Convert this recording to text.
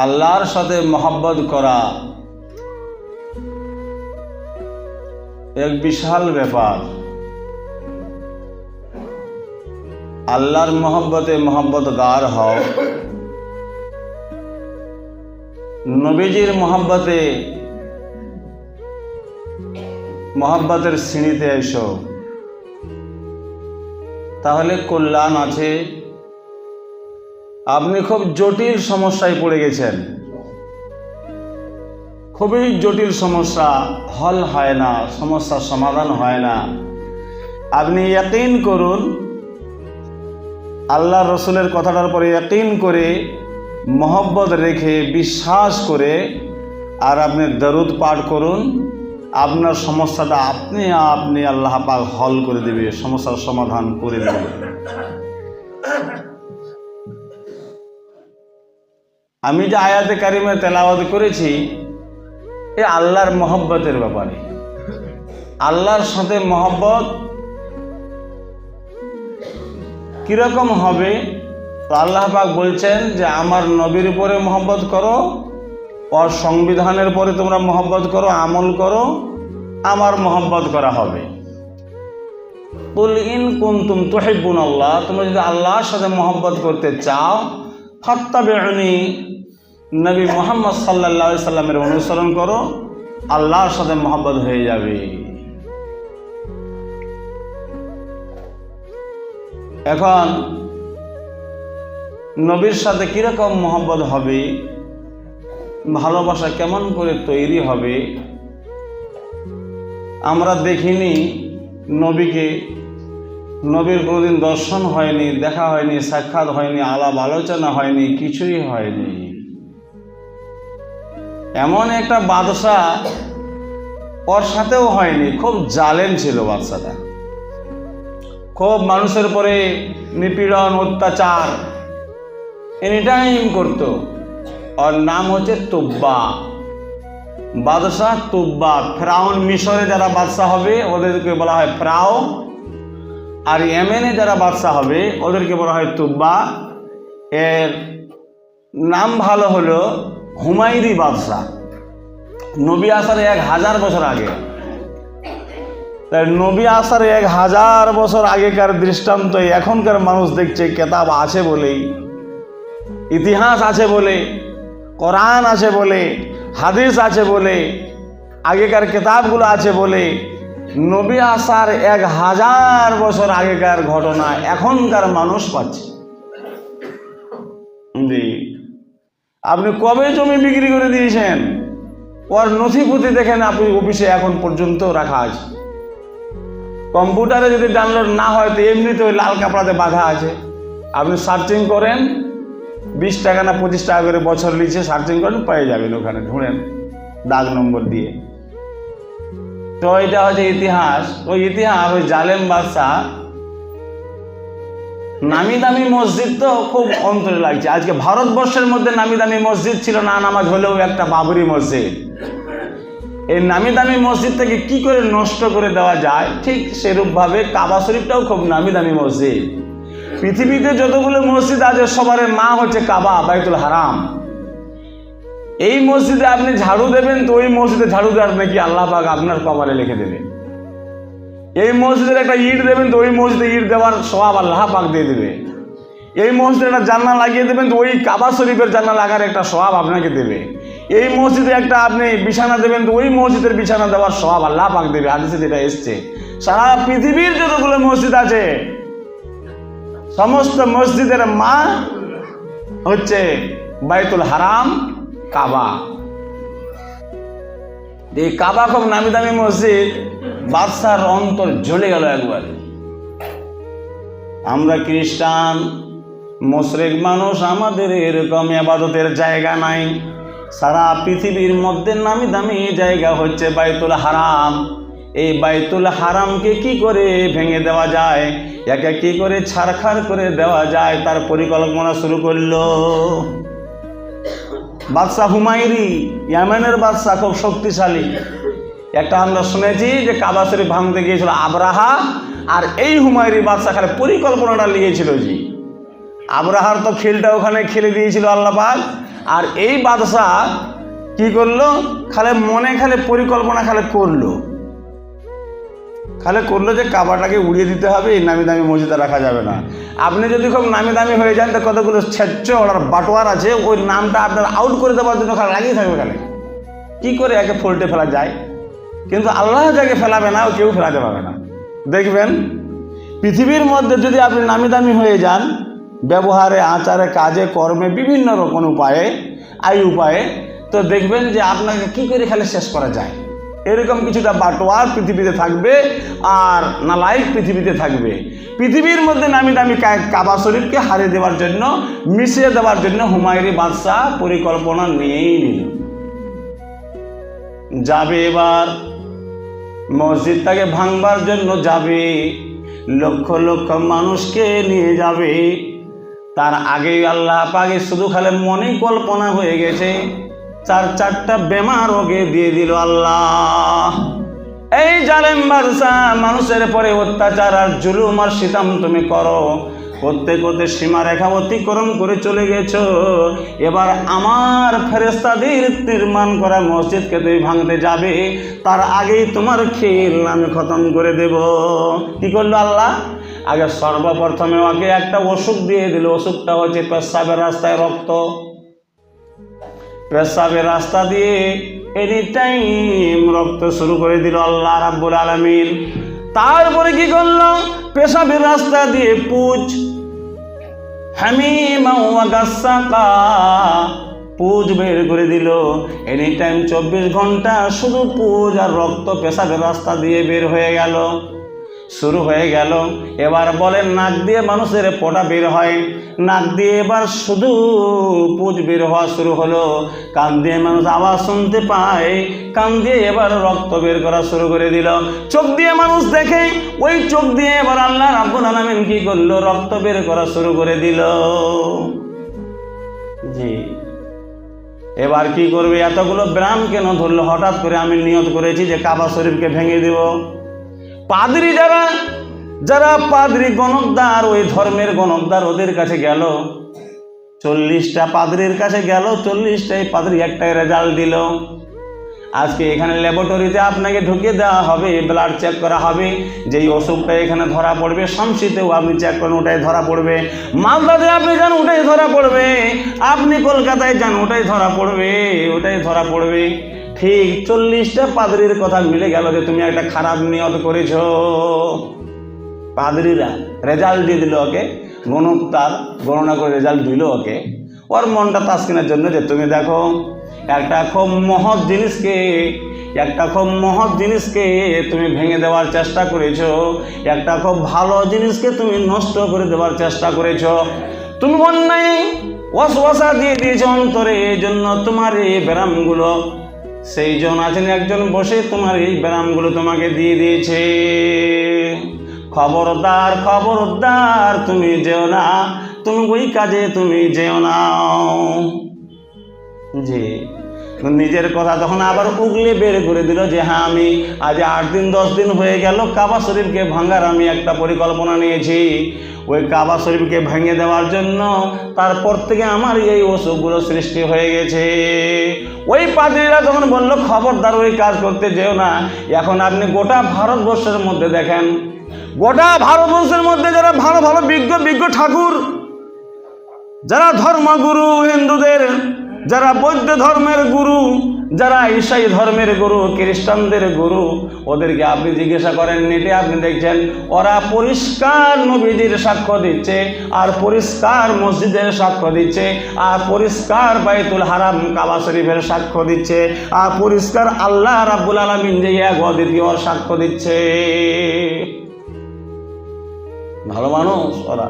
আল্লাহর সাথে মহব্বত করা এক বিশাল ব্যাপার। আল্লাহর মহব্বতে মহব্বতগার হও, নবীজির মহব্বতে মহব্বতের শ্রেণীতে এসো, তাহলে কল্যাণ আছে। আপনি খুব জটিল সমস্যায় পড়ে গেছেন, খুবই জটিল সমস্যা, হল হয় না, সমস্যার সমাধান হয় না। আপনি ইয়াকিন করুন, আল্লাহ রসুলের কথাটার পরে ইয়াকিন করে, মহব্বত রেখে, বিশ্বাস করে আর আপনি দরুদ পাঠ করুন। আপনার সমস্যাটা আপনি আল্লাহ পাক হল করে দেবে, সমস্যার সমাধান করে দেবে। আমি যে আয়াতে কারিমে তেলাওয়াত করেছি, এ আল্লাহর মহব্বতের ব্যাপারে। আল্লাহর সাথে মহব্বত কিরকম হবে? তো আল্লাহ পাক বলছেন যে আমার নবীর উপরে মহব্বত করো, ওর সংবিধানের পরে তোমরা মহব্বত করো, আমল করো, আমার মহব্বত করা হবে। কুল ইন কুনতুম তুহিব্বুনাল্লাহ, তোমরা যদি আল্লাহর সাথে মহব্বত করতে চাও, ফাত্তাবিউনি, নবী মুহাম্মদ সাল্লাল্লাহু আলাইহি সাল্লামের অনুসরণ করো, আল্লাহর সাথে মহব্বত হয়ে যাবে। এখন নবীর সাথে কিরকম মহব্বত হবে, ভালোবাসা কেমন করে তৈরি হবে? আমরা দেখিনি নবীকে, নবীর কোনোদিন দর্শন হয়নি, দেখা হয়নি, সাক্ষাৎ হয়নি, আলাপ আলোচনা হয়নি, কিছুই হয়নি। এমন একটা বাদশা ওর সাথেও হয়নি, খুব জালেম ছিল বাদশাটা, খুব মানুষের পরে নিপীড়ন অত্যাচার এনি টাইম করত। ওর নাম হচ্ছে তুব্বা, বাদশাহ তুব্বা। ফেরাউন, মিশরে যারা বাদশাহ হবে ওদেরকে বলা হয় ফেরাও, আর ইয়েমেনে যারা বাদশাহ হবে ওদেরকে বলা হয় তুব্বা। এর নাম ভালো হলো হুমায়রি বাদশাহ, নবী আসার 1000 বছর আগে। তাই নবী আসার 1000 বছর আগেকার দৃষ্টান্ত এখনকার মানুষ দেখছে, কেতাব আছে বলেই, ইতিহাস আছে বলে, কোরআন আছে বলে, হাদিস আছে বলে, আগেকার কেতাবগুলো আছে বলে, নবী আসার 1000 বছর আগেকার ঘটনা এখনকার মানুষ পাচ্ছে। জি, আপনি কবে জমি বিক্রি করে দিয়েছেন, ওর নথিপতি দেখেন আপনি অফিসে এখন পর্যন্ত রাখা আছে। কম্পিউটারে যদি ডাউনলোড না হয় তো এমনিতে ওই লাল কাপড়াতে বাঁধা আছে। আপনি সার্চিং করেন, 20 টাকা না 25 টাকা করে বছর নিচে সার্চিং করেন, পেয়ে যাবেন, ওখানে ঢুঁড়েন দাগ নম্বর দিয়ে। তো এটা হচ্ছে ইতিহাস। ওই ইতিহাস, ওই জালেম বাদশাহ, নামি দামি মসজিদ তো খুব অন্তরে লাগছে। আজকে ভারতবর্ষের মধ্যে নামি দামি মসজিদ ছিল না নামাজ হলেও একটা বাবরি মসজিদ। এই নামি দামি মসজিদ থেকে কি করে নষ্ট করে দেওয়া যায়, ঠিক সেরূপভাবে কাবা শরীফটাও খুব নামি দামি মসজিদ। পৃথিবীতে যতগুলো মসজিদ আছে সবার মা হচ্ছে কাবা, বাইতুল হারাম। এই মসজিদে আপনি ঝাড়ু দেবেন তো ওই মসজিদে ঝাড়ু দেওয়ার নাকি আল্লাহ পাক আপনার কপালে লিখে দেবে। এই মসজিদের একটা ইট দেবেন তো ওই মসজিদে ইট দেওয়ার সওয়াব আল্লাহ পাক দিয়ে দেবে। এই মসজিদে একটা জান্নাত লাগিয়ে দেবেন তো ওই কাবা শরীফের জান্নাত লাগার একটা সওয়াব আপনাকে দেবে। এই মসজিদে একটা আপনি বিছানা দেবেন তো ওই মসজিদের বিছানা দেওয়ার সওয়াব আল্লাহ পাক দেবে। হাদিসে যেটা এসছে, সারা পৃথিবীর যতগুলো মসজিদ আছে সমস্ত মসজিদের মা হচ্ছে বাইতুল হারাম, কাবা। এই কাবা খুব নামি দামি মসজিদ, বাদশার অন্তর জ্বলে গেল একবারে। আমরা খ্রিস্টান মুশরিক মানুষ, আমাদের এরকম ইবাদতের জায়গা নাই। সারা পৃথিবীর মধ্যে নামি দামি জায়গা হচ্ছে বাইতুল হারাম। এই বাইতুল হারামকে কি করে ভেঙে দেওয়া যায়, একে কি করে ছারখার করে দেওয়া যায়, তার পরিকল্পনা শুরু করলো বাদশাহ হুমায়রি, ইয়েমেনের বাদশাহ, খুব শক্তিশালী। একটা আমরা শুনেছি যে কাবা শরীফ ভাঙতে গিয়েছিল আবরাহা, আর এই হুমায়রি বাদশাহ খালি পরিকল্পনাটা নিয়েছিল। জি, আবরাহার তো খেলটা ওখানে খেলে দিয়েছিল আল্লাহ পাক, আর এই বাদশাহ কি করলো, খালি মনে খালি পরিকল্পনা করলো যে কাবাটাকে উড়িয়ে দিতে হবে, এই নামি দামি মসজিদে রাখা যাবে না। আপনি যদি খুব নামি দামি হয়ে যান তো কতগুলো ছেচ্চ আর বাটোয়ার আছে, ওই নামটা আপনার আউট করে দেওয়ার জন্য খালি লাগিয়ে থাকবে। খালি কি করে একে ফল্টে ফেলা যায়, কিন্তু আল্লাহ যাকে ফেলাবে না ও কেউ ফেলাতে পারবে না। দেখবেন পৃথিবীর মধ্যে যদি আপনি নামি দামি হয়ে যান ব্যবহারে, আচারে, কাজে, কর্মে, বিভিন্ন রকম উপায়ে, উপায়ে, তো দেখবেন যে আপনাকে কি করে খালি শেষ করা যায়, এরকম কিছুটা বাটোয়ার পৃথিবীতে থাকবে আর নালায়েক পৃথিবীতে থাকবে। পৃথিবীর মধ্যে নামি দামি কাবা শরীফকে হারিয়ে দেওয়ার জন্য, মিশিয়ে দেওয়ার জন্য হুমায়ুনি বাদশাহ পরিকল্পনা নিয়েই নিল। যাবে এবার মসজিদটাকে ভাঙবার জন্য, যাবে লক্ষ লক্ষ মানুষকে নিয়ে যাবে। তার আগেই আল্লাহ পাকে শুধু খালি মনে কল্পনা হয়ে গেছে, চারটা বেমার ওকে দিয়ে দিল আল্লাহ। এই জালেম বাদশাহ মানুষের পরে অত্যাচার আর জুলুম আর সিতাম তুমি করো, করতে করতে সীমারেখা অতিক্রম করে চলে গেছো। এবার আমার ফেরেশতাদের নির্মাণ করা মসজিদকে তুমি ভাঙতে যাবে, তার আগেই তোমার খেল আমি খতম করে দেব। কি করলো আল্লাহ, আগে সর্বপ্রথমে ওকে একটা ওষুধ দিয়ে দিল। ওষুধটা হচ্ছে পেশাবের রাস্তায় রক্ত, পেশাবের রাস্তা দিয়ে এনি টাইম রক্ত শুরু করে দিল আল্লাহ রাব্বুল আলামিন। তারপরে কি করলো, পেশাবের রাস্তা দিয়ে পুজ, হামিমা ওয়া গাসসাকা, পুজ বের করে দিল। এনি টাইম 24 ঘন্টা শুধু পুজ আর রক্ত পেশাবের রাস্তা দিয়ে বের হয়ে গেল, শুরু হয়ে গেল। এবার বলেন নাক দিয়ে মানুষের পোটা বের হয়, নাক দিয়ে এবার শুধু পুজ বের হওয়া শুরু হলো। কান দিয়ে মানুষ আওয়াজ শুনতে পায়, কান দিয়ে এবার রক্ত বের করা শুরু করে দিল। চোখ দিয়ে মানুষ দেখে, ওই চোখ দিয়ে এবার আল্লাহ রাব্বুল আলামিন কি করলো, রক্ত বের করা শুরু করে দিল। জি, এবার কি করবে, এতগুলো ব্রাম কেন ধরলো হঠাৎ করে? আমি নিয়ত করেছি যে কাবা শরীফকে ভেঙে দিব। পাদ্রী যারা পাদ্রী গণকদার, ওই ধর্মের গণকদার, ওদের কাছে গেল, 40টা পাদ্রীর কাছে গেল, 40টাই পাদ্রী একটাই রেজাল্ট দিল। আজকে এখানে ল্যাবরেটরিতে আপনাকে ঢুকিয়ে দেওয়া হবে, ব্লাড চেক করা হবে, যেই অসুখটা এখানে ধরা পড়বে, শামসিতেও আপনি চেক করেন ওটাই ধরা পড়বে, মালদাতে আপনি যান ওটাই ধরা পড়বে, আপনি কলকাতায় যান ওটাই ধরা পড়বে, ওটাই ধরা পড়বে। ঠিক 40টা পাদ্রীর কথা মিলে গেল যে তুমি একটা খারাপ নিয়ত করেছ। পাদ্রীরা রেজাল্ট দিয়ে দিল ওকে, গণকদার গণনা করে রেজাল্ট দিল ওকে, ওর মনটা তাসকিনের জন্য যে তুমি দেখো একটা খুব মহৎ জিনিসকে তুমি ভেঙে দেওয়ার চেষ্টা করেছো, একটা খুব ভালো জিনিসকে তুমি নষ্ট করে দেওয়ার চেষ্টা করেছো, তুমি অন্যায় ওয়াসওয়াসা দিয়ে দিয়েছো অন্তরে, এই জন্য তোমার এই ব্যারামগুলো, সেই জন আছেন একজন বসে তোমার এই ব্যারামগুলো তোমাকে দিয়ে দিয়েছে। খবরদার খবরদার, তুমি যেও না, তুমি ওই কাজে তুমি যেও না। জি, নিজের কথা তখন আবার উগলে বের করে দিল যে হ্যাঁ আমি আজ 8 দিন 10 দিন হয়ে গেল কাবা শরীফকে ভাঙার আমি একটা পরিকল্পনা নিয়েছি। ওই কাবা শরীফকে ভেঙে দেওয়ার জন্য তারপর থেকে আমার এই অসুখগুলো সৃষ্টি হয়ে গেছে। ওই পাদ্রীরা তখন বলল খবরদার ওই কাজ করতে যেও না। এখন আপনি গোটা ভারতবর্ষের মধ্যে দেখেন, গোটা ভারতবর্ষের মধ্যে যারা ভালো ভালো বিজ্ঞ ঠাকুর, যারা ধর্মগুরু হিন্দুদের, যারা বৌদ্ধ ধর্মের গুরু, যারা ঈসাই ধর্মের গুরু, খ্রিস্টানদের গুরু, ওদেরকে আপনি জিজ্ঞাসা করেন নেটে, আপনি দেখছেন ওরা পরিষ্কার নবীজির সাক্ষ্য দিচ্ছে, আর পরিষ্কার মসজিদের সাক্ষ্য দিচ্ছে, আর পরিষ্কার বাইতুল হারাম কাবা শরীফের সাক্ষ্য দিচ্ছে, আর পরিষ্কার আল্লাহ রাব্বুল আলামিন যে এক অদ্বিতীয় সাক্ষ্য দিচ্ছে। ভালো মানুষ ওরা।